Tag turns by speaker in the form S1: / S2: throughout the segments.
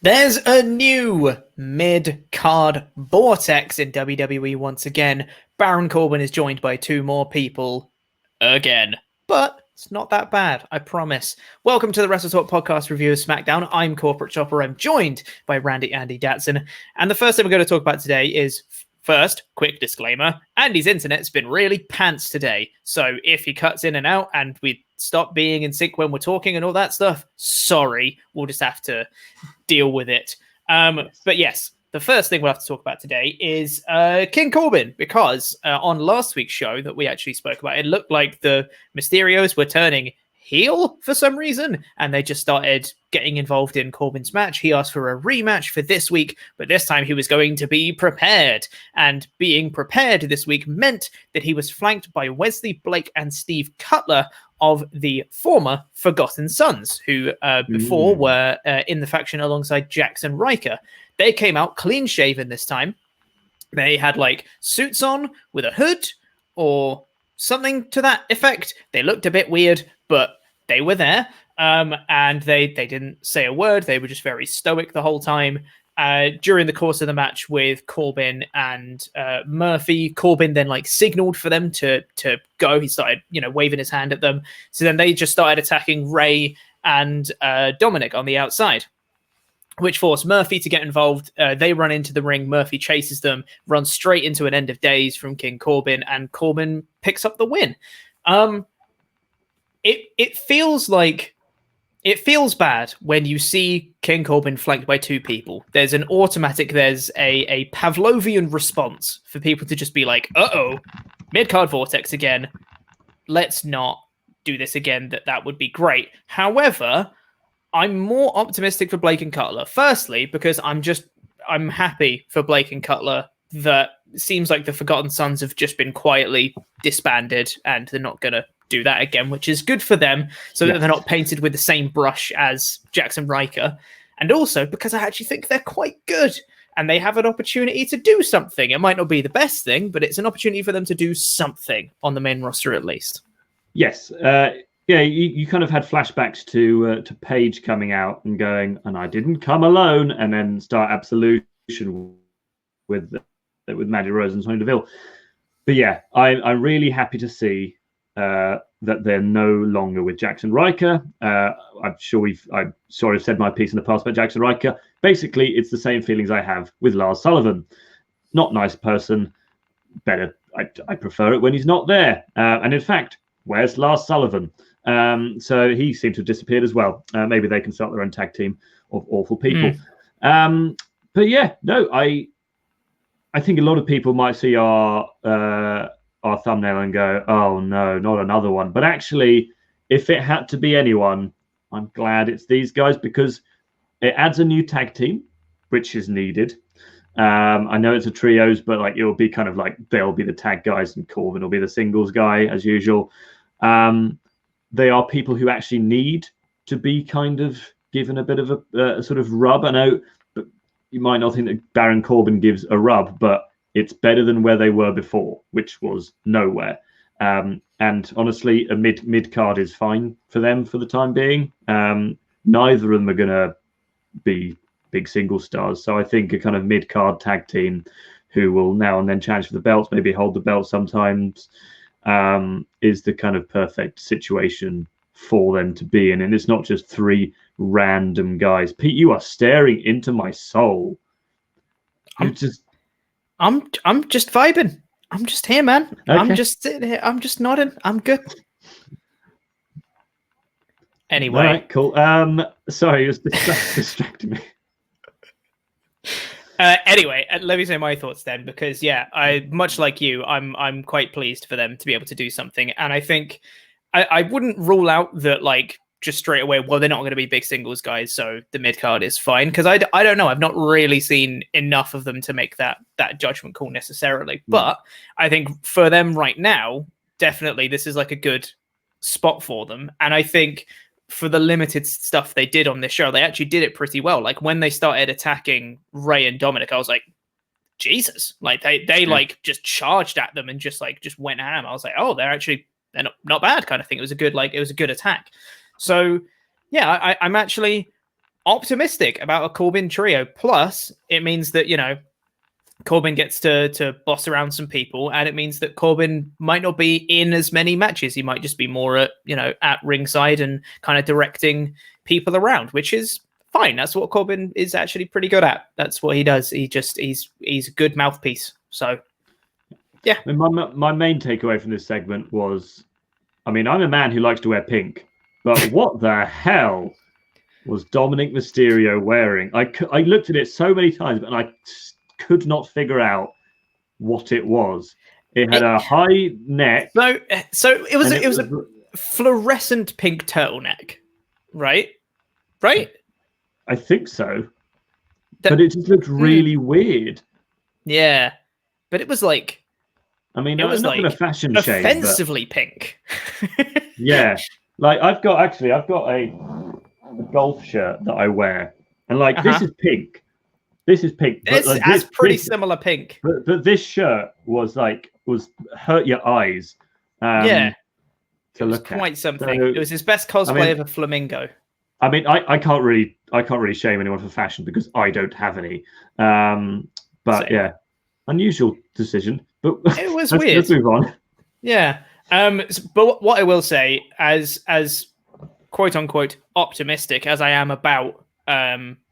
S1: There's a new mid-card vortex in WWE once again. Baron Corbin is joined by two more people again. But it's not that bad, I promise. Welcome to the WrestleTalk podcast review of SmackDown. I'm Corporate Chopper. I'm joined by Randy Andy Datson. And the first thing we're going to talk about today is, first, quick disclaimer, Andy's internet's been really pants today. So if he cuts in and out and we stop being in sync when we're talking and all that stuff, sorry, we'll just have to deal with it. But yes, the first thing we'll have to talk about today is King Corbin, because on last week's show that we actually spoke about, it looked like the Mysterios were turning heel for some reason, and they just started getting involved in Corbin's match. He asked for a rematch for this week, but this time he was going to be prepared, and being prepared this week meant that he was flanked by Wesley Blake and Steve Cutler of the former Forgotten Sons, who before were in the faction alongside Jackson Riker. They came out clean shaven this time. They had like suits on with a hood or something to that effect. They looked a bit weird, but they were there. And they didn't say a word. They were just very stoic the whole time. During the course of the match with Corbin and Murphy, Corbin then like signaled for them to go. He started, waving his hand at them. So then they just started attacking Ray and Dominic on the outside, which forced Murphy to get involved. They run into the ring. Murphy chases them, runs straight into an end of days from King Corbin, and Corbin picks up the win. It feels bad when you see King Corbin flanked by two people. There's a Pavlovian response for people to just be like, uh-oh, mid-card vortex again. Let's not do this again. That would be great. However, I'm more optimistic for Blake and Cutler. Firstly, because I'm happy for Blake and Cutler that it seems like the Forgotten Sons have just been quietly disbanded and they're not going to do that again, which is good for them, so that they're not painted with the same brush as Jackson Riker. And also because I actually think they're quite good and they have an opportunity to do something. It might not be the best thing, but it's an opportunity for them to do something on the main roster at least. Yes.
S2: You kind of had flashbacks to Paige coming out and going, and I didn't come alone, and then start Absolution with Mandy Rose and Sonya Deville. But yeah, I'm really happy to see that they're no longer with Jackson Riker. I'm sure I've sort of said my piece in the past about Jackson Riker. Basically, it's the same feelings I have with Lars Sullivan. Not nice person, better. I prefer it when he's not there. And in fact, where's Lars Sullivan? So he seemed to have disappeared as well. Maybe they can start their own tag team of awful people. But yeah, no, I think a lot of people might see our thumbnail and go, oh no, not another one. But actually, if it had to be anyone, I'm glad it's these guys, because it adds a new tag team, which is needed. I know it's a trios, but like it'll be kind of like they'll be the tag guys and Corbin will be the singles guy as usual. They are people who actually need to be kind of given a bit of a sort of rub. I know, but you might not think that Baron Corbin gives a rub, but it's better than where they were before, which was nowhere. And honestly, a mid card is fine for them for the time being. Neither of them are going to be big single stars. So I think a kind of mid card tag team who will now and then challenge for the belts, maybe hold the belt sometimes, is the kind of perfect situation for them to be in. And it's not just three random guys. Pete, you are staring into my soul.
S1: I'm just vibing. I'm just here, man. Okay. I'm just sitting here. I'm just nodding. I'm good. Anyway.
S2: All right, cool. Sorry, it was distracting me.
S1: Anyway, let me say my thoughts then, because I much like you, I'm quite pleased for them to be able to do something, and I think I wouldn't rule out that like just straight away, well, they're not going to be big singles guys, so the mid card is fine, because I don't know, I've not really seen enough of them to make that judgment call necessarily, but I think for them right now, definitely this is like a good spot for them, and I think for the limited stuff they did on this show, they actually did it pretty well. Like when they started attacking Ray and Dominic, I was like, Jesus, like they like just charged at them and just went ham. I was like, oh, they're not bad kind of thing. It was a good attack. So yeah, I'm actually optimistic about a Corbin trio. Plus, it means that, Corbin gets to boss around some people, and it means that Corbin might not be in as many matches. He might just be more at ringside and kind of directing people around, which is fine. That's what Corbin is actually pretty good at. That's what he does. He's a good mouthpiece. So yeah.
S2: I mean, my main takeaway from this segment was, I mean, I'm a man who likes to wear pink, but what the hell was Dominic Mysterio wearing? I looked at it so many times, and I could not figure out what it was. It had a high neck.
S1: So it was a fluorescent pink turtleneck, right? Right?
S2: I think so. But it just looked really weird.
S1: Yeah. But it was like,
S2: I mean, it was not going to fashion shame.
S1: Offensively pink.
S2: Yeah. Like I've got a golf shirt that I wear. And this is pink. This is pink.
S1: It's pretty similar pink.
S2: But this shirt was hurt your eyes.
S1: To
S2: look
S1: quite
S2: at.
S1: something.
S2: So,
S1: it was his best cosplay of a flamingo.
S2: I mean, I can't really shame anyone for fashion because I don't have any. But
S1: Same.
S2: yeah, unusual decision. But
S1: it was
S2: weird. Let's move on.
S1: Yeah. But what I will say, as quote unquote optimistic as I am about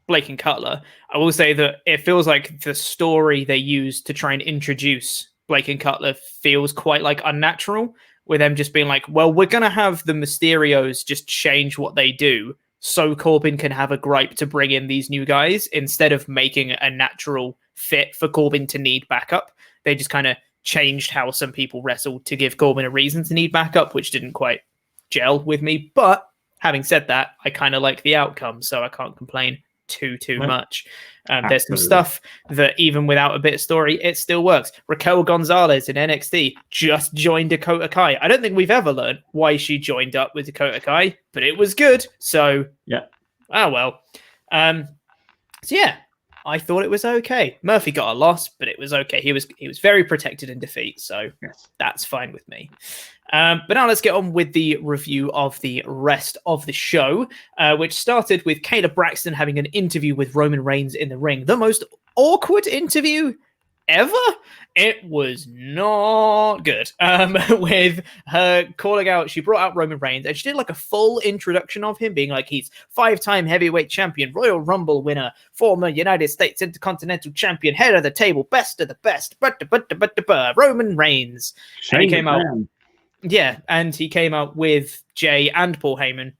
S1: Blake and Cutler, I will say that it feels like the story they used to try and introduce Blake and Cutler feels quite unnatural, with them just being like, well, we're going to have the Mysterios just change what they do so Corbin can have a gripe to bring in these new guys, instead of making a natural fit for Corbin to need backup. They just kind of changed how some people wrestled to give Corbin a reason to need backup, which didn't quite gel with me. But having said that, I kind of like the outcome, so I can't complain too much. There's some stuff that even without a bit of story, it still works. Raquel Gonzalez in NXT just joined Dakota Kai. I don't think we've ever learned why she joined up with Dakota Kai, but it was good. So
S2: yeah.
S1: Oh well. So yeah, I thought it was okay. Murphy got a loss, but it was okay. He was very protected in defeat, so that's fine with me. But now let's get on with the review of the rest of the show, which started with Kayla Braxton having an interview with Roman Reigns in the ring. The most awkward interview ever. It was not good. With her calling out, she brought out Roman Reigns, and she did a full introduction of him, being like, he's 5-time heavyweight champion, Royal Rumble winner, former United States Intercontinental champion, head of the table, best of the best, Roman Reigns. And he came out. Yeah, and he came out with Jay and Paul Heyman.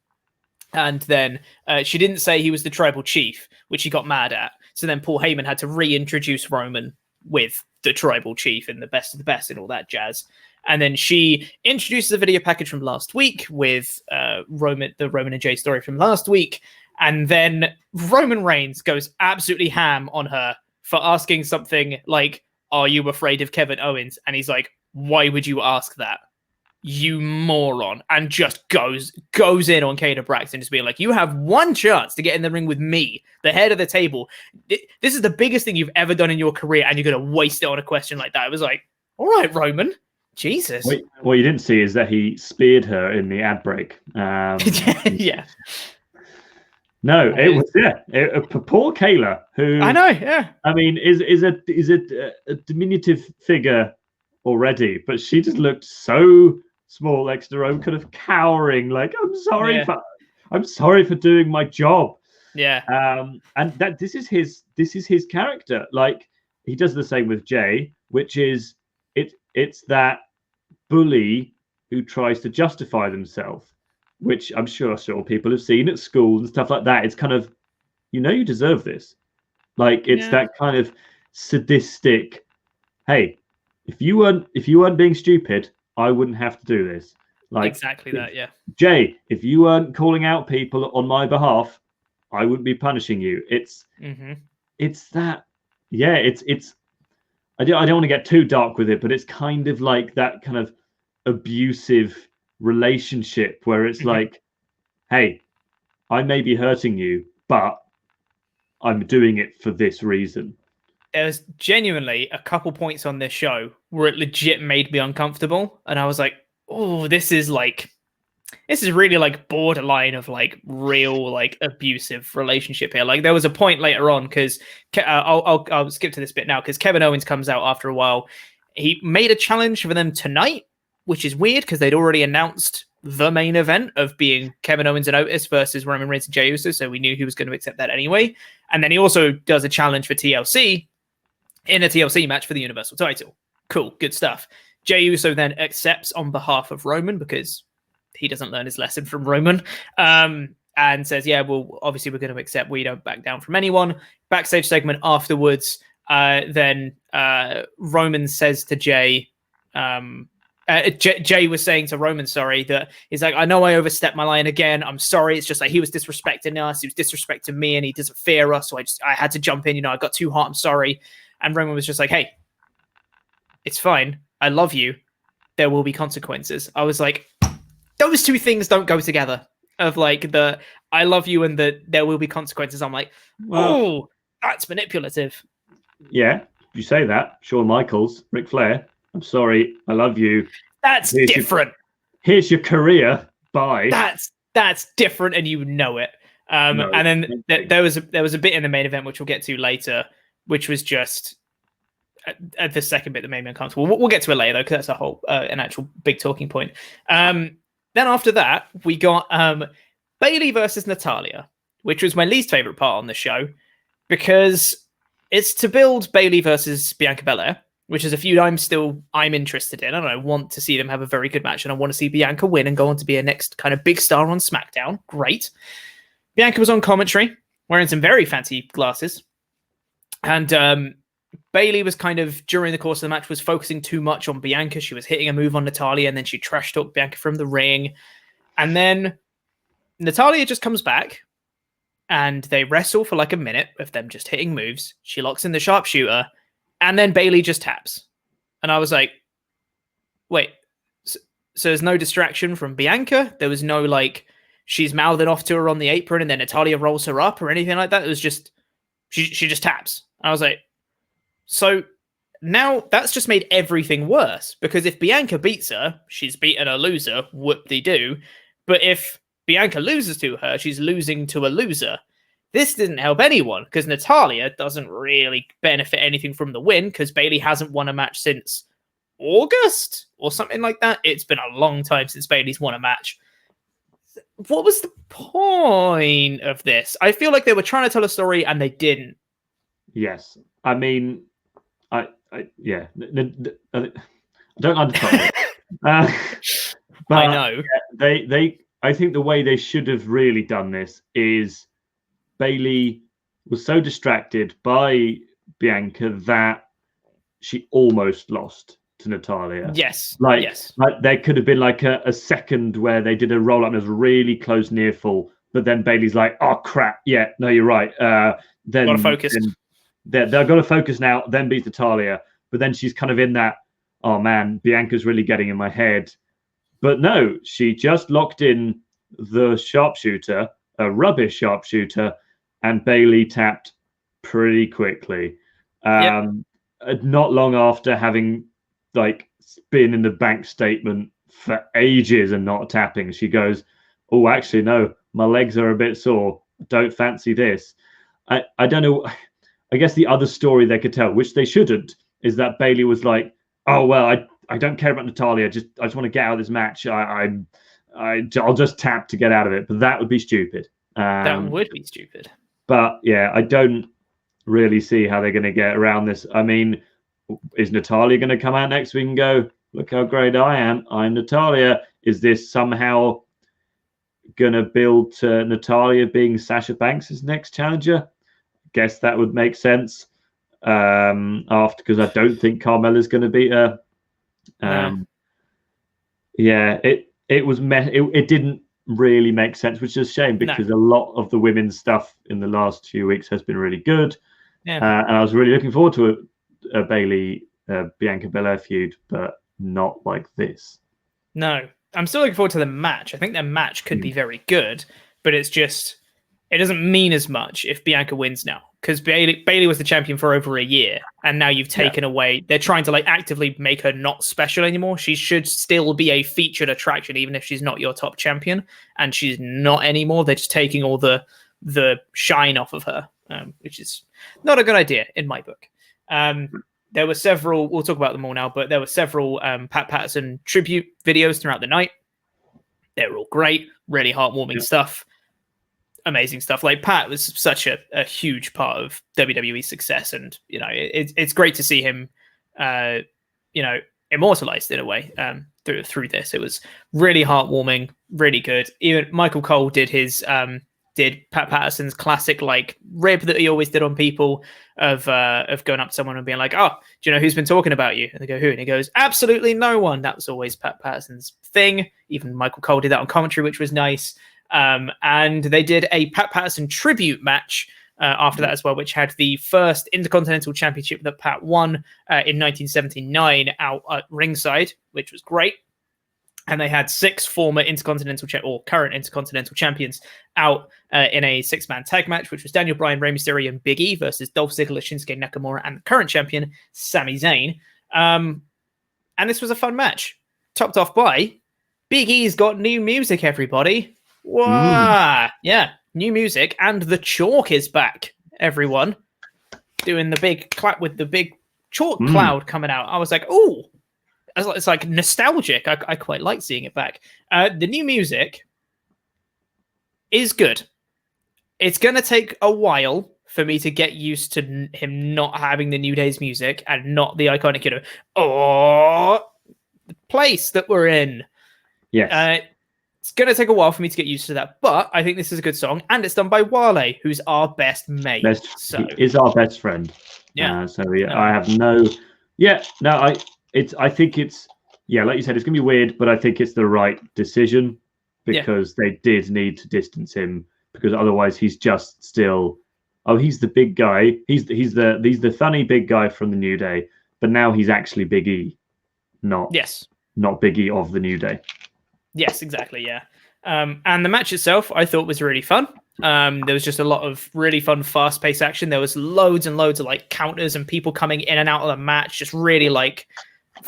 S1: And then she didn't say he was the tribal chief, which he got mad at. So then Paul Heyman had to reintroduce Roman with the tribal chief and the best of the best and all that jazz. And then she introduces a video package from last week with the Roman and Jay story from last week. And then Roman Reigns goes absolutely ham on her for asking something like, are you afraid of Kevin Owens? And he's like, why would you ask that? You moron. And just goes in on Kayla Braxton, just being like, you have one chance to get in the ring with me, the head of the table. This is the biggest thing you've ever done in your career, and you're going to waste it on a question like that. It was like, all right, Roman. Jesus.
S2: What you didn't see is that he speared her in the ad break.
S1: Yeah.
S2: No, it was poor Kayla, who
S1: I know, yeah.
S2: I mean, is a diminutive figure already, but she just looked so small next to Rome, kind of cowering, like, I'm sorry for doing my job.
S1: Yeah.
S2: And that this is his character. Like, he does the same with Jay, which is it's that bully who tries to justify themselves, which I'm sure people have seen at school and stuff like that. It's kind of, you deserve this. Like, it's that kind of sadistic, hey, if you weren't being stupid, I wouldn't have to do this. Like,
S1: exactly that, yeah.
S2: Jay, if you weren't calling out people on my behalf, I wouldn't be punishing you. It's that, yeah. It's. I don't want to get too dark with it, but it's kind of like that kind of abusive relationship where it's like, hey, I may be hurting you, but I'm doing it for this reason.
S1: There's genuinely a couple points on this show where it legit made me uncomfortable, and I was like, oh, this is like this is really like borderline of like real like abusive relationship here. Like there was a point later on because I'll skip to this bit now because Kevin Owens comes out after a while. He made a challenge for them tonight, which is weird because they'd already announced the main event of being Kevin Owens and Otis versus Roman Reigns and Jey Uso, so we knew he was going to accept that anyway. And then he also does a challenge for TLC in a TLC match for the Universal title. Cool, good stuff. Jey Uso then accepts on behalf of Roman because he doesn't learn his lesson from Roman, and says, yeah, well, obviously we're going to accept. We don't back down from anyone. Backstage segment afterwards, then Roman says to Jey, Jey was saying to Roman, sorry, that he's like, I know I overstepped my line again. I'm sorry. It's just like he was disrespecting us. He was disrespecting me and he doesn't fear us. So I had to jump in. I got too hot. I'm sorry. And Roman was just like, hey, it's fine. I love you. There will be consequences. I was like, those two things don't go together. Of like the I love you and the there will be consequences. I'm like, oh, that's manipulative.
S2: Yeah, you say that. Shawn Michaels, Ric Flair. I'm sorry, I love you.
S1: That's different.
S2: Here's your career. Bye.
S1: That's different, and you know it. No, and then there was a bit in the main event which we'll get to later, which was just at the second bit that made me uncomfortable. We'll get to it later though, because that's a whole an actual big talking point. Then after that, we got Bayley versus Natalya, which was my least favorite part on the show because it's to build Bayley versus Bianca Belair, which is a feud I'm interested in, and I want to see them have a very good match, and I want to see Bianca win and go on to be a next kind of big star on SmackDown. Great. Bianca was on commentary, wearing some very fancy glasses, and Bayley was kind of, during the course of the match, was focusing too much on Bianca. She was hitting a move on Natalya, and then she trash talked Bianca from the ring. And then Natalya just comes back, and they wrestle for like a minute of them just hitting moves. She locks in the sharpshooter, and then Bayley just taps. And I was like, wait, so there's no distraction from Bianca? There was no, like, she's mouthing off to her on the apron, and then Natalya rolls her up or anything like that? It was just, she just taps. And I was like, so now that's just made everything worse, because if Bianca beats her, she's beaten a loser, whoop-de-doo. But if Bianca loses to her, she's losing to a loser. This didn't help anyone, because Natalya doesn't really benefit anything from the win, because Bayley hasn't won a match since August or something like that. It's been a long time since Bayley's won a match. What was the point of this? I feel like they were trying to tell a story and they didn't.
S2: Yes. I mean, I don't understand it. But
S1: I know.
S2: I think the way they should have really done this is Bayley was so distracted by Bianca that she almost lost to Natalya.
S1: Yes.
S2: Like there could have been like a second where they did a roll up and it was really close near fall, but then Bayley's like, oh crap, yeah, no, you're right. Then
S1: gotta focus.
S2: They're going to focus now, then beat Natalya. But then she's kind of in that, oh man, Bianca's really getting in my head. But no, she just locked in the sharpshooter, a rubbish sharpshooter, and Bayley tapped pretty quickly. Not long after having like been in the bank statement for ages and not tapping, she goes, oh, actually, no, my legs are a bit sore. Don't fancy this. I don't know. I guess the other story they could tell, which they shouldn't, is that Bayley was like, oh, well, I don't care about Natalya. I just want to get out of this match. I'll just tap to get out of it. But that would be stupid.
S1: That would be stupid.
S2: But yeah, I don't really see how they're going to get around this. I mean, is Natalya going to come out next week and go, look how great I am. I'm Natalya. Is this somehow going to build to Natalya being Sasha Banks' next challenger? Guess that would make sense because I don't think Carmella's going to beat her. It was it didn't really make sense, which is a shame because a lot of the women's stuff in the last few weeks has been really good. And I was really looking forward to a Bayley Bianca Belair feud, but not like this. No,
S1: I'm still looking forward to the match. I think their match could be very good, but it's just it doesn't mean as much if Bianca wins now, because Bayley was the champion for over a year, and now you've taken away. They're trying to like actively make her not special anymore. She should still be a featured attraction, even if she's not your top champion, and she's not anymore. They're just taking all the shine off of her, which is not a good idea in my book. There were several. We'll talk about them all now, but there were several Pat Patterson tribute videos throughout the night. They were all great, really heartwarming stuff. Amazing stuff. Like, Pat was such a huge part of WWE's success, and it's great to see him immortalized in a way through this. It was really heartwarming, really good. Even Michael Cole did Pat Patterson's classic like rib that he always did on people of going up to someone and being like, "Oh, do you know who's been talking about you?" And they go, "Who?" And he goes, "Absolutely no one." That was always Pat Patterson's thing. Even Michael Cole did that on commentary, which was nice. And they did a Pat Patterson tribute match after that as well, which had the first Intercontinental Championship that Pat won in 1979 out at ringside, which was great. And they had 6 former current Intercontinental champions out in a 6-man tag match, which was Daniel Bryan, Rey Mysterio, and Big E versus Dolph Ziggler, Shinsuke Nakamura, and the current champion, Sami Zayn. And this was a fun match, topped off by Big E's got new music, everybody. Wow. Yeah, new music, and the chalk is back, everyone. Doing the big clap with the big chalk cloud coming out. I was like, ooh. It's like nostalgic. I quite like seeing it back. The new music is good. It's going to take a while for me to get used to him not having the New Day's music and not the iconic, the place that we're in.
S2: Yes.
S1: It's going to take a while for me to get used to that, but I think this is a good song, and it's done by Wale, who's our best mate.
S2: He is our best friend. Yeah. I have no... Yeah, no, I think it's, like you said, it's going to be weird, but I think it's the right decision because they did need to distance him, because otherwise he's just still, he's the big guy. He's the funny big guy from the New Day, but now he's actually Big E, not Big E of the New Day.
S1: Yes, exactly. Yeah. And the match itself, I thought was really fun. There was just a lot of really fun, fast-paced action. There was loads and loads of like counters and people coming in and out of the match, just really like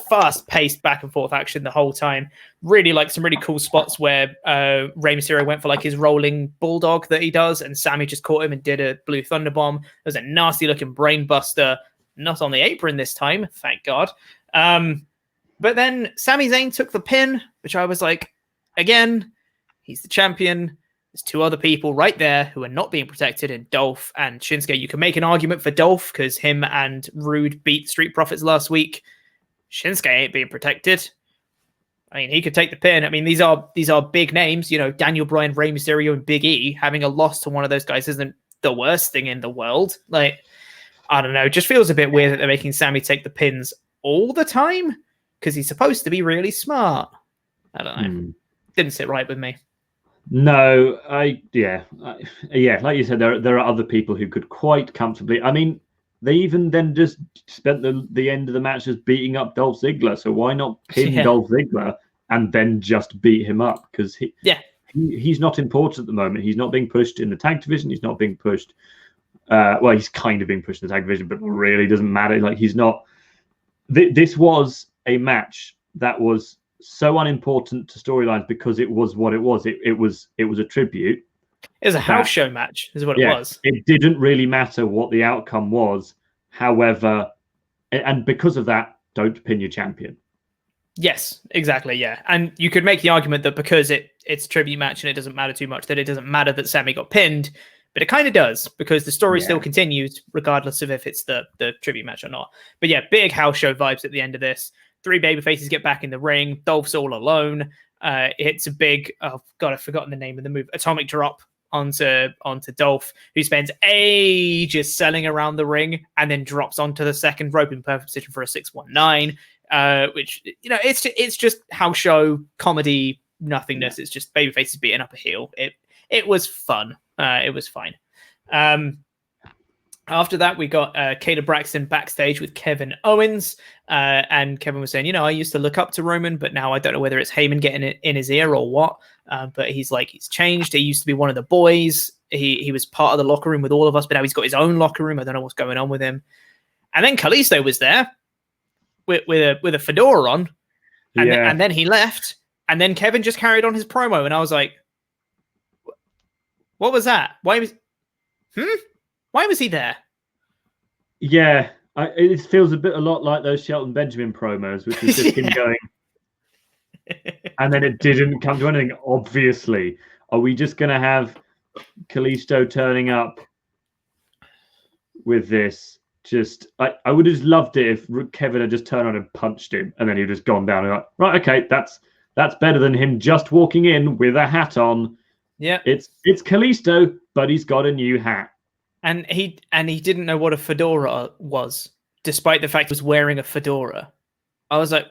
S1: fast-paced back and forth action the whole time. Really like some really cool spots where Rey Mysterio went for like his rolling bulldog that he does, and Sammy just caught him and did a blue thunder bomb. There was a nasty-looking brain buster, not on the apron this time, thank God. But then Sami Zayn took the pin, which I was like, again, he's the champion. There's 2 other people right there who are not being protected in Dolph and Shinsuke. You can make an argument for Dolph because him and Rude beat Street Profits last week. Shinsuke ain't being protected. I mean, he could take the pin. I mean, these are big names. Daniel Bryan, Rey Mysterio, and Big E. Having a loss to one of those guys isn't the worst thing in the world. Like, I don't know. It just feels a bit weird that they're making Sammy take the pins all the time because he's supposed to be really smart. I don't know. Didn't sit right with me.
S2: No, like you said, there are other people who could quite comfortably. I mean, they even then just spent the end of the match just beating up Dolph Ziggler. So why not pin Dolph Ziggler and then just beat him up? Because he's not important at the moment. He's not being pushed in the tag division. He's not being pushed. He's kind of being pushed in the tag division, but really doesn't matter. Like, he's not. This was a match that was so unimportant to storylines because it was what it was. It was a tribute.
S1: It was a house show match, is what it was.
S2: It didn't really matter what the outcome was. However, and because of that, don't pin your champion.
S1: Yes, exactly. Yeah. And you could make the argument that because it's a tribute match and it doesn't matter too much, that it doesn't matter that Sammy got pinned, but it kind of does because the story still continues regardless of if it's the tribute match or not. But yeah, big house show vibes at the end of this. 3 babyfaces get back in the ring. Dolph's all alone. It's a big, oh God, I've forgotten the name of the move. Atomic drop onto Dolph, who spends ages selling around the ring and then drops onto the second rope in perfect position for a 619. Which, it's just house show comedy nothingness. It's just babyfaces beating up a heel. It was fun. It was fine. After that, we got Kayla Braxton backstage with Kevin Owens. And Kevin was saying, I used to look up to Roman, but now I don't know whether it's Heyman getting it in his ear or what. But he's changed. He used to be one of the boys. He was part of the locker room with all of us, but now he's got his own locker room. I don't know what's going on with him. And then Kalisto was there with a fedora on. And then he left. And then Kevin just carried on his promo. And I was like, what was that? Why was he there?
S2: Yeah, it feels a lot like those Shelton Benjamin promos, which was just him going, and then it didn't come to anything. Obviously, are we just going to have Kalisto turning up with this? I would have loved it if Kevin had just turned on and punched him, and then he'd just gone down and like, right, okay, that's better than him just walking in with a hat on.
S1: Yeah,
S2: it's Kalisto, but he's got a new hat.
S1: And he didn't know what a fedora was, despite the fact he was wearing a fedora. I was like,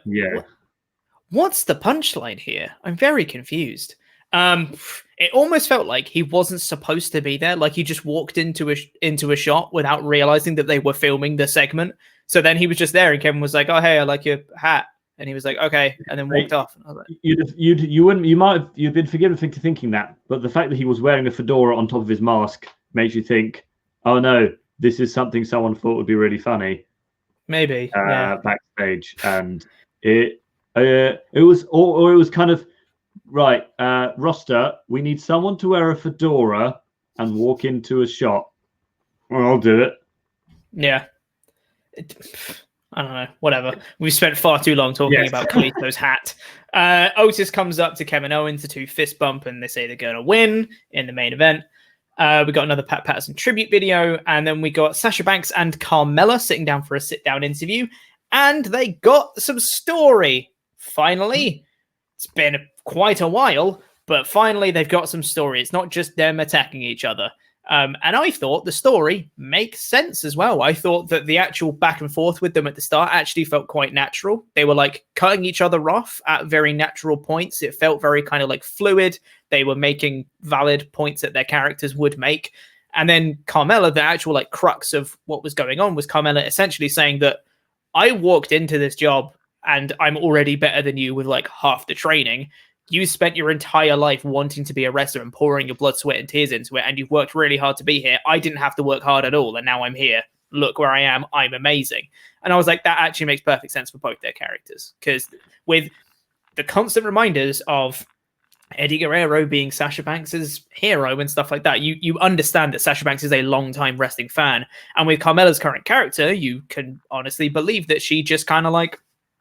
S1: what's the punchline here? I'm very confused. It almost felt like he wasn't supposed to be there. Like he just walked into a shot without realizing that they were filming the segment. So then he was just there, and Kevin was like, "Oh, hey, I like your hat," and he was like, "Okay," and then walked off. And I was like,
S2: you'd been forgiven for thinking that, but the fact that he was wearing a fedora on top of his mask makes you think, oh no, this is something someone thought would be really funny.
S1: Maybe
S2: backstage, and it was kind of right. Roster, we need someone to wear a fedora and walk into a shot. Well, I'll do it.
S1: Yeah. I don't know. Whatever. We've spent far too long talking about Kalisto's hat. Otis comes up to Kevin Owens, the two fist bump, and they say they're going to win in the main event. We got another Pat Patterson tribute video, and then we got Sasha Banks and Carmella sitting down for a sit-down interview, and they got some story. Finally, it's been quite a while, but finally they've got some story. It's not just them attacking each other. And I thought the story makes sense as well. I thought that the actual back and forth with them at the start actually felt quite natural. They were cutting each other off at very natural points. It felt very kind of fluid. They were making valid points that their characters would make. And then Carmella, the actual crux of what was going on was Carmella essentially saying that I walked into this job and I'm already better than you with half the training. You spent your entire life wanting to be a wrestler and pouring your blood, sweat, and tears into it, and you've worked really hard to be here. I didn't have to work hard at all, and now I'm here. Look where I am. I'm amazing. And I was like, that actually makes perfect sense for both their characters. Because with the constant reminders of Eddie Guerrero being Sasha Banks' hero and stuff like that, you understand that Sasha Banks is a long-time wrestling fan. And with Carmella's current character, you can honestly believe that she just kind of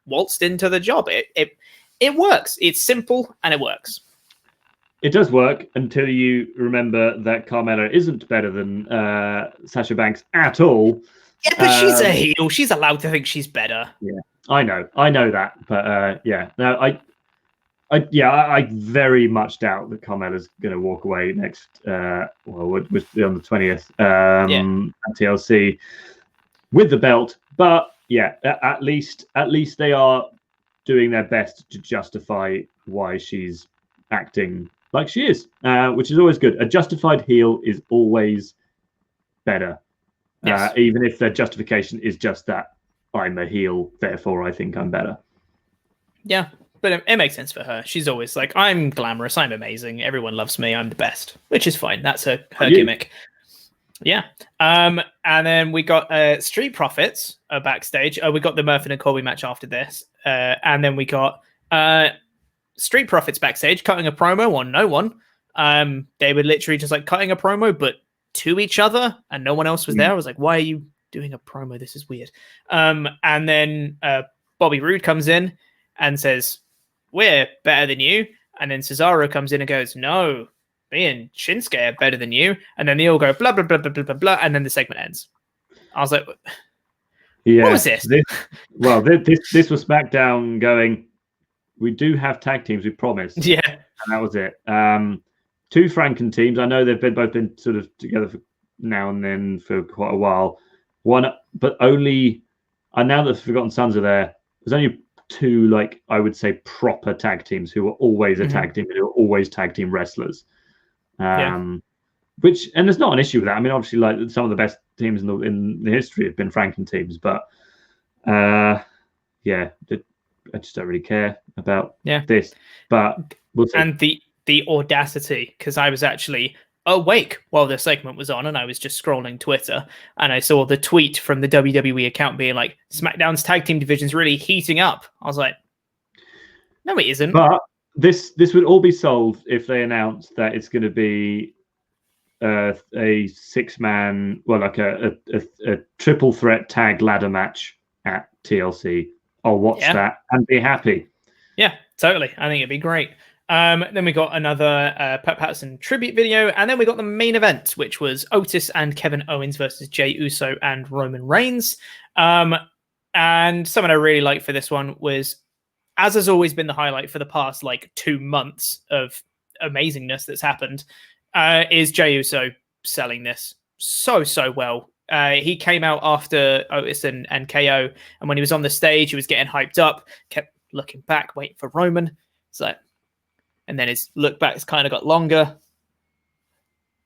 S1: waltzed into the job. It works. It's simple and it works.
S2: It does work until you remember that Carmella isn't better than Sasha Banks at all.
S1: Yeah, but she's a heel. She's allowed to think she's better.
S2: Yeah, I know that. But no, I very much doubt that Carmella's going to walk away next. On the 20th at TLC with the belt. But yeah, at least they are doing their best to justify why she's acting like she is, which is always good. A justified heel is always better, even if their justification is just that I'm a heel, therefore I think I'm better.
S1: Yeah, but it makes sense for her. She's always I'm glamorous, I'm amazing, everyone loves me, I'm the best, which is fine. That's her gimmick. Yeah. And then we got Street Profits backstage. We got the Murphy and Colby match after this. And then we got Street Profits backstage cutting a promo on no one. They were literally just cutting a promo, but to each other, and no one else was there. I was like, why are you doing a promo? This is weird. And then Bobby Roode comes in and says, we're better than you. And then Cesaro comes in and goes, no, me and Shinsuke are better than you. And then they all go blah, blah, blah, blah, blah, blah, blah. And then the segment ends. I was like, what was this?
S2: This was SmackDown going, we do have tag teams, we promised.
S1: Yeah.
S2: And that was it. Two Franken teams. I know they've both been sort of together for now and then for quite a while. One, but only, and now that the Forgotten Sons are there, there's only two, I would say, proper tag teams who are always a tag team and who are always tag team wrestlers. Which, and there's not an issue with that. I mean, obviously, some of the best teams in the history have been Franken teams, but yeah, I just don't really care about this. But we'll see.
S1: And the audacity, because I was actually awake while the segment was on, and I was just scrolling Twitter, and I saw the tweet from the WWE account being like, SmackDown's tag team division's really heating up. I was like, no, it isn't.
S2: But this would all be solved if they announced that it's going to be a 6-man, well, like a triple threat tag ladder match at TLC. I'll watch that and be happy.
S1: Yeah, totally. I think it'd be great. Then we got another Pat Patterson tribute video, and then we got the main event, which was Otis and Kevin Owens versus Jey Uso and Roman Reigns. And something I really liked for this one was, as has always been the highlight for the past 2 months of amazingness that's happened, is Jey Uso selling this so well. He came out after Otis and KO, and when he was on the stage, he was getting hyped up, kept looking back, waiting for Roman. It's like, and then his look back's kind of got longer,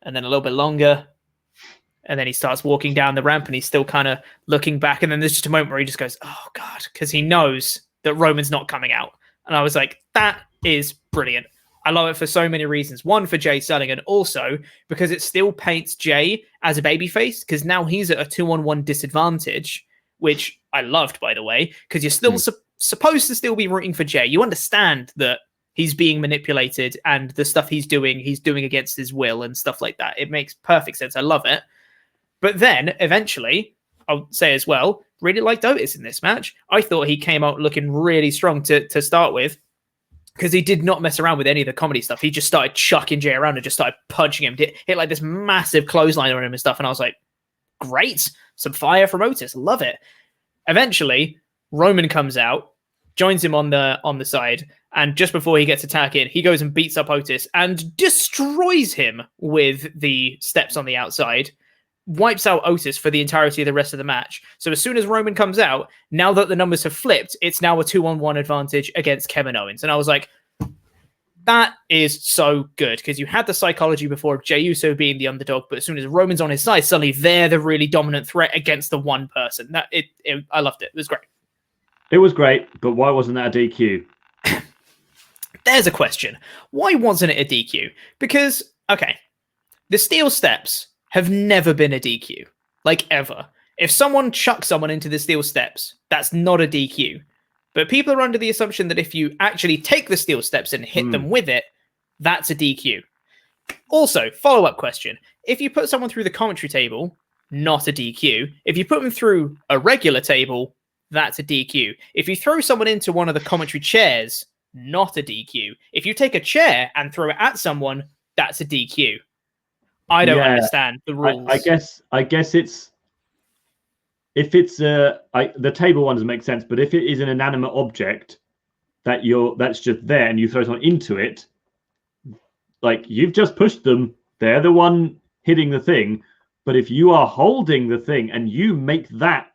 S1: and then a little bit longer, and then he starts walking down the ramp, and he's still kind of looking back, and then there's just a moment where he just goes, "Oh God," because he knows that Roman's not coming out. And I was like, that is brilliant. I love it for so many reasons. One, for Jey selling, and also because it still paints Jey as a babyface, because now he's at a 2-on-1 disadvantage, which I loved, by the way, because you're still supposed to still be rooting for Jey. You understand that he's being manipulated, and the stuff he's doing against his will and stuff like that. It makes perfect sense. I love it. But then eventually, I'll say as well, really liked Otis in this match. I thought he came out looking really strong to start with, because he did not mess around with any of the comedy stuff. He just started chucking Jey around and just started punching him. Hit like this massive clothesline on him and stuff. And I was like, great. Some fire from Otis. Love it. Eventually, Roman comes out, joins him on the side, and just before he gets attacking, he goes and beats up Otis and destroys him with the steps on the outside. Wipes out Otis for the entirety of the rest of the match. So as soon as Roman comes out, now that the numbers have flipped, it's now a 2-on-1 advantage against Kevin Owens. And I was like, that is so good, because you had the psychology before of Jey Uso being the underdog, but as soon as Roman's on his side, suddenly they're the really dominant threat against the one person. I loved it. It was great.
S2: It was great, but why wasn't that a DQ?
S1: There's a question. Why wasn't it a DQ? Because, okay, the steel steps have never been a DQ, ever. If someone chucks someone into the steel steps, that's not a DQ. But people are under the assumption that if you actually take the steel steps and hit them with it, that's a DQ. Also, follow-up question. If you put someone through the commentary table, not a DQ. If you put them through a regular table, that's a DQ. If you throw someone into one of the commentary chairs, not a DQ. If you take a chair and throw it at someone, that's a DQ. I don't understand the rules.
S2: I guess it's, if it's the table one doesn't make sense, but if it is an inanimate object that's just there and you throw someone into it, you've just pushed them, they're the one hitting the thing. But if you are holding the thing and you make that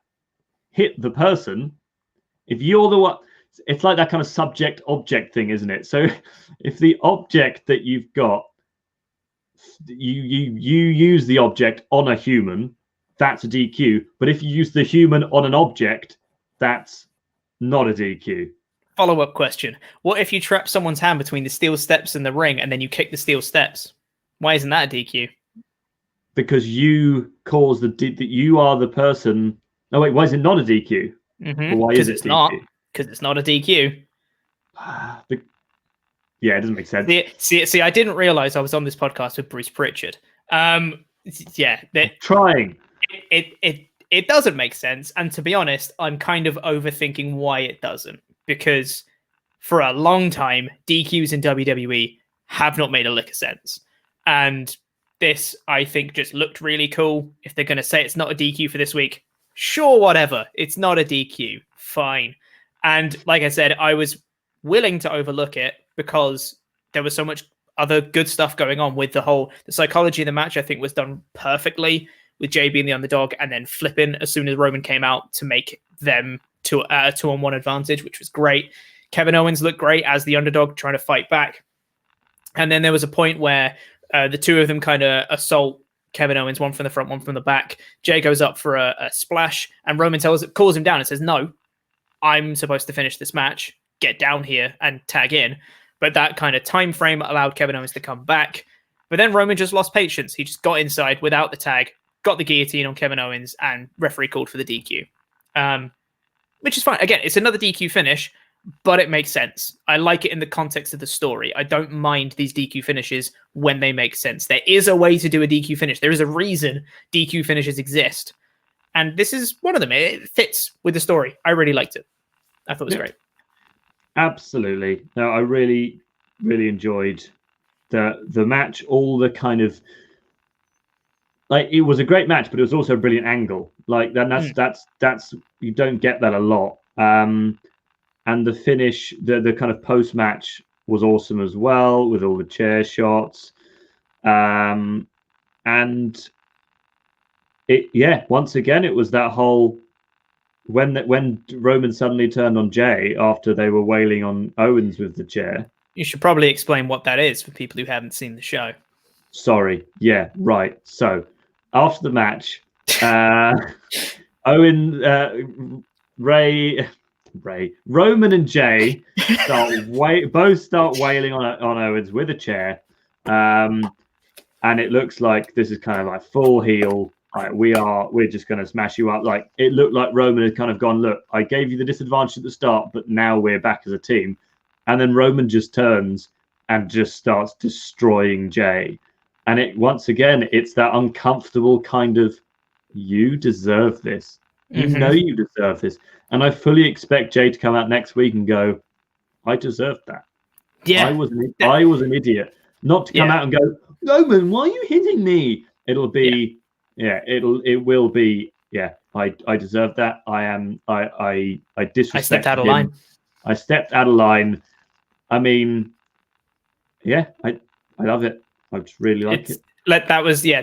S2: hit the person, if you're the one, it's like that kind of subject object thing, isn't it? So if the object that you've got, you use the object on a human, that's a DQ. But if you use the human on an object, that's not a DQ.
S1: Follow-up question. What if you trap someone's hand between the steel steps and the ring and then you kick the steel steps? Why isn't that a DQ?
S2: Because you caused you are the person. No, wait, why is it not a DQ?
S1: Because it's not. Because it's not a DQ.
S2: Yeah, it doesn't make sense.
S1: See, I didn't realize I was on this podcast with Bruce Pritchard. Trying. It doesn't make sense, and to be honest, I'm kind of overthinking why it doesn't, because for a long time, DQs in WWE have not made a lick of sense, and this, I think, just looked really cool. If they're going to say it's not a DQ for this week, sure, whatever. It's not a DQ. Fine. And like I said, I was willing to overlook it because there was so much other good stuff going on with the psychology of the match. I think was done perfectly with Jey being the underdog and then flipping as soon as Roman came out to make them a 2-on-1 advantage, which was great. Kevin Owens looked great as the underdog trying to fight back. And then there was a point where the two of them kind of assault Kevin Owens, one from the front, one from the back. Jay goes up for a splash, and Roman calls him down and says, "No, I'm supposed to finish this match. Get down here and tag in." But that kind of time frame allowed Kevin Owens to come back. But then Roman just lost patience. He just got inside without the tag, got the guillotine on Kevin Owens, and referee called for the DQ. Which is fine. Again, it's another DQ finish, but it makes sense. I like it in the context of the story. I don't mind these DQ finishes when they make sense. There is a way to do a DQ finish. There is a reason DQ finishes exist. And this is one of them. It fits with the story. I really liked it. I thought it was great.
S2: Absolutely. No, I really, really enjoyed the match. All the kind of it was a great match, but it was also a brilliant angle. That's you don't get that a lot. And the finish, the kind of post match was awesome as well, with all the chair shots. And once again, it was that whole when Roman suddenly turned on Jay after they were wailing on Owens with the chair.
S1: You should probably explain what that is for people who haven't seen the show.
S2: Sorry. Yeah, right. So after the match, Roman and Jay both start wailing on Owens with a chair. And it looks like this is kind of like full heel. Like we're just going to smash you up. Like it looked like Roman had kind of gone, look, I gave you the disadvantage at the start, but now we're back as a team. And then Roman just turns and just starts destroying Jay. And once again, it's that uncomfortable kind of, you deserve this. You know you deserve this. And I fully expect Jay to come out next week and go, I deserved that.
S1: Yeah.
S2: I was an idiot. Not to come out and go, Roman, why are you hitting me? It'll be it will be, I deserve that. I disrespected
S1: I stepped out of
S2: him.
S1: line.
S2: I stepped out of line. I mean, I love it. I just really like it.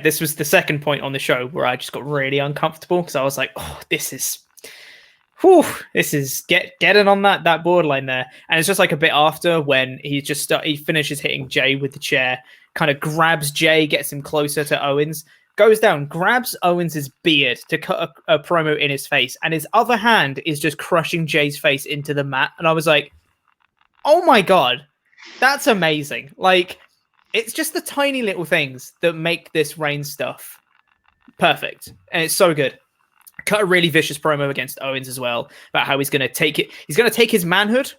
S1: This was the second point on the show where I just got really uncomfortable because I was like, oh, this is getting on that borderline there. And it's just like a bit after when he finishes hitting Jay with the chair, kind of grabs Jay, gets him closer to Owens, goes down, grabs Owens's beard to cut a promo in his face, and his other hand is just crushing Jay's face into the mat. And I was like, oh my God, that's amazing. Like, it's just the tiny little things that make this Reigns stuff perfect. And it's so good. Cut a really vicious promo against Owens as well about how he's going to take it. He's going to take his manhood.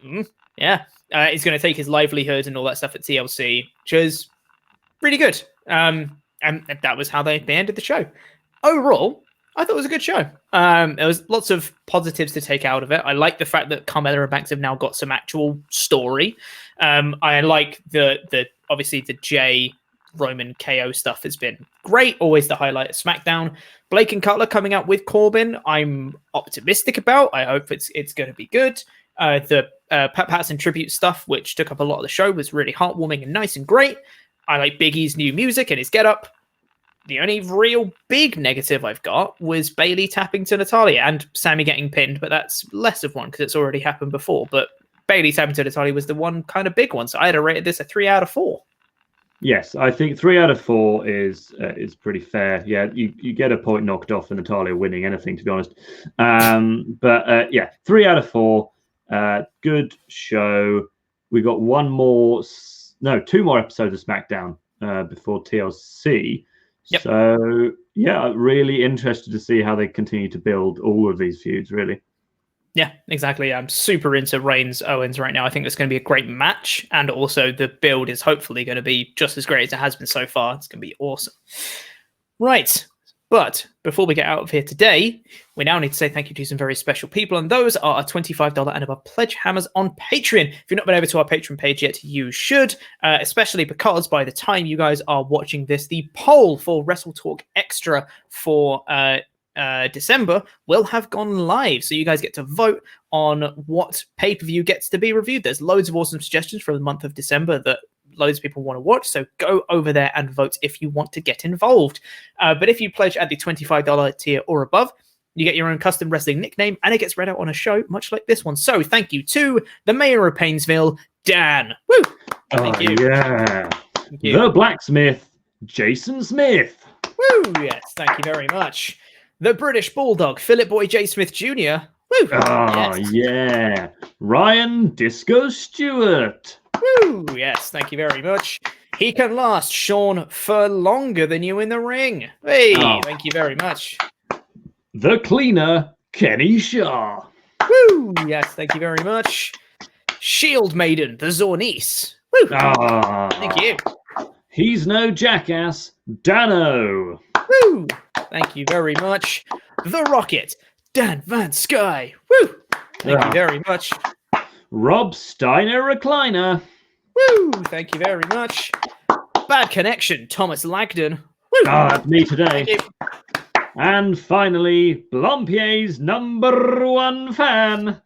S1: He's going to take his livelihood and all that stuff at TLC, which is really good. And that was how they ended the show. Overall, I thought it was a good show. There was lots of positives to take out of it. I like the fact that Carmella and Banks have now got some actual story. I like the obviously the Jay Roman KO stuff has been great. Always the highlight of SmackDown. Blake and Cutler coming out with Corbin, I'm optimistic about. I hope it's going to be good. The Patterson tribute stuff, which took up a lot of the show, was really heartwarming and nice and great. I like Big E's new music and his getup. The only real big negative I've got was Bayley tapping to Natalya and Sammy getting pinned, but that's less of one because it's already happened before. But Bayley tapping to Natalya was the one kind of big one. So I'd have rated this a 3 out of 4.
S2: Yes, I think 3 out of 4 is pretty fair. Yeah, you get a point knocked off for Natalya winning anything, to be honest. But 3 out of 4. Good show. We got 2 more episodes of SmackDown before TLC.
S1: Yep.
S2: So, really interested to see how they continue to build all of these feuds, really.
S1: Yeah, exactly. I'm super into Reigns Owens right now. I think it's going to be a great match. And also the build is hopefully going to be just as great as it has been so far. It's going to be awesome. Right. But before we get out of here today, we now need to say thank you to some very special people. And those are our $25 and above pledge hammers on Patreon. If you've not been over to our Patreon page yet, you should, especially because by the time you guys are watching this, the poll for WrestleTalk Extra for December will have gone live. So you guys get to vote on what pay-per-view gets to be reviewed. There's loads of awesome suggestions for the month of December that loads of people want to watch, so go over there and vote if you want to get involved. But if you pledge at the $25 tier or above, you get your own custom wrestling nickname, and it gets read out on a show much like this one. So thank you to the Mayor of Painesville, Dan. Woo! Thank you.
S2: Yeah.
S1: Thank you.
S2: The Blacksmith, Jason Smith.
S1: Woo! Yes, thank you very much. The British Bulldog, Philip Boy J. Smith Jr. Woo!
S2: Oh,
S1: Yes.
S2: yeah. Ryan Disco Stewart.
S1: Woo! Yes, thank you very much. He can last, Sean, for longer than you in the ring. Hey, thank you very much.
S2: The Cleaner, Kenny Shaw.
S1: Woo! Yes, thank you very much. Shield Maiden, the Zornice. Woo! Thank you.
S2: He's no jackass, Dano.
S1: Woo! Thank you very much. The Rocket, Dan Van Sky. Woo! Thank you very much.
S2: Rob Steiner Recliner.
S1: Woo! Thank you very much. Bad Connection, Thomas Lagden. Woo!
S2: That's me today.
S1: Thank you.
S2: And finally, Blompier's #1 fan,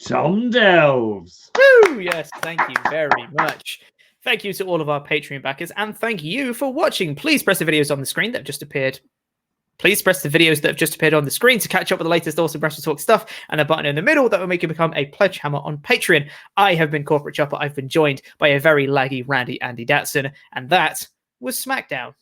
S2: Tom Delves.
S1: Woo! Yes, thank you very much. Thank you to all of our Patreon backers, and thank you for watching. Please press the videos on the screen that have just appeared. Please press the videos that have just appeared on the screen to catch up with the latest awesome WrestleTalk stuff, and a button in the middle that will make you become a pledge hammer on Patreon. I have been Corporate Chopper. I've been joined by a very laggy, randy Andy Datson, and that was SmackDown.